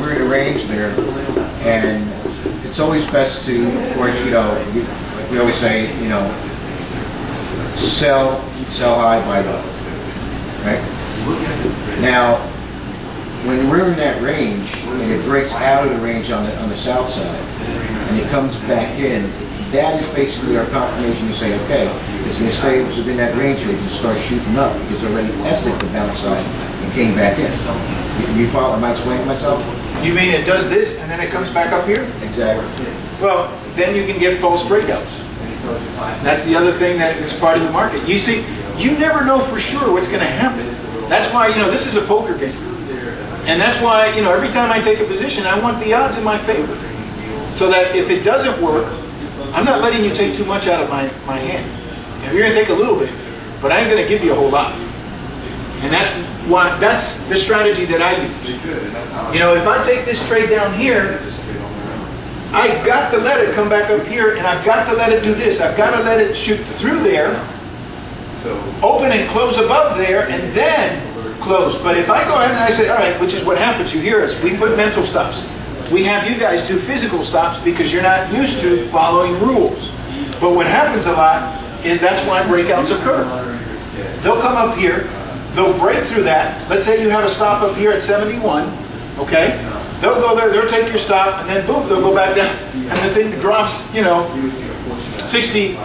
we're in a range there, and it's always best to, of course, we always say, sell high, buy low, right? Now, when we're in that range and it breaks out of the range on the south side and it comes back in, that is basically our confirmation to say, okay, it's going to stay within that range here to start shooting up because it already tested the bounce side and came back in. You follow? Am I explaining myself? You mean it does this and then it comes back up here? Exactly. Well, then you can get false breakouts. That's the other thing that is part of the market. You see, you never know for sure what's going to happen. That's why, this is a poker game. And that's why, every time I take a position, I want the odds in my favor. So that if it doesn't work, I'm not letting you take too much out of my hand. You're going to take a little bit, but I ain't going to give you a whole lot. And that's the strategy that I use. If I take this trade down here, I've got to let it come back up here, and I've got to let it do this. I've got to let it shoot through there, open and close above there, and then close. But if I go ahead and I say, all right, which is what happens, you hear us, we put mental stops. We have you guys do physical stops because you're not used to following rules. But what happens a lot is that's why breakouts occur. They'll come up here, they'll break through that. Let's say you have a stop up here at 71, okay? They'll go there, they'll take your stop, and then boom, they'll go back down, and the thing drops, 60,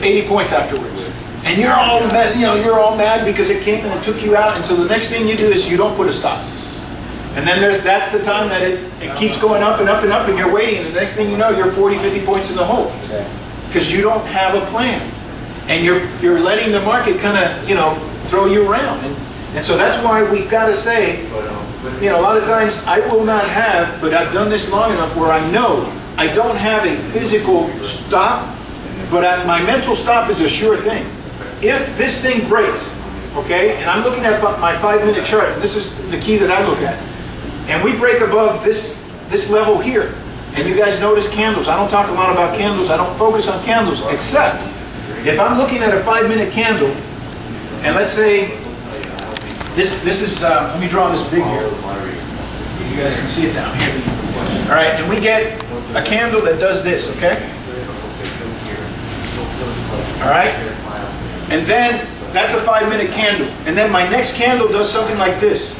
80 points afterwards. And you're all mad, you're all mad because it came and it took you out, and so the next thing you do is you don't put a stop. And then that's the time that it keeps going up and up and up, and you're waiting, and the next thing you know, you're 40, 50 points in the hole. Because you don't have a plan. And you're letting the market kind of, throw you around. And so that's why we've got to say, a lot of times I will not have, but I've done this long enough where I know I don't have a physical stop, but my mental stop is a sure thing. If this thing breaks, okay, and I'm looking at my 5-minute chart, and this is the key that I look at, and we break above this level here, and you guys notice candles. I don't talk a lot about candles. I don't focus on candles, except if I'm looking at a 5-minute candle, and let's say this is, let me draw this big here. You guys can see it down here. All right, and we get a candle that does this, okay? All right, and then that's a 5-minute candle, and then my next candle does something like this,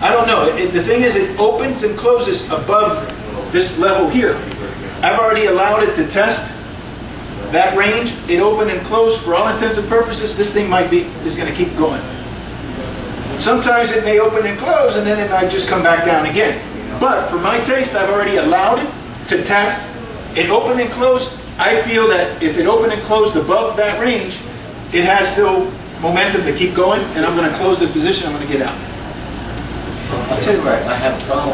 I don't know. The thing is, it opens and closes above this level here. I've already allowed it to test that range. It opened and closed. For all intents and purposes, this thing is going to keep going. Sometimes it may open and close, and then it might just come back down again. But for my taste, I've already allowed it to test. It opened and closed. I feel that if it opened and closed above that range, it has still momentum to keep going, and I'm going to close the position. I'm going to get out. I'll tell you what, I have a problem.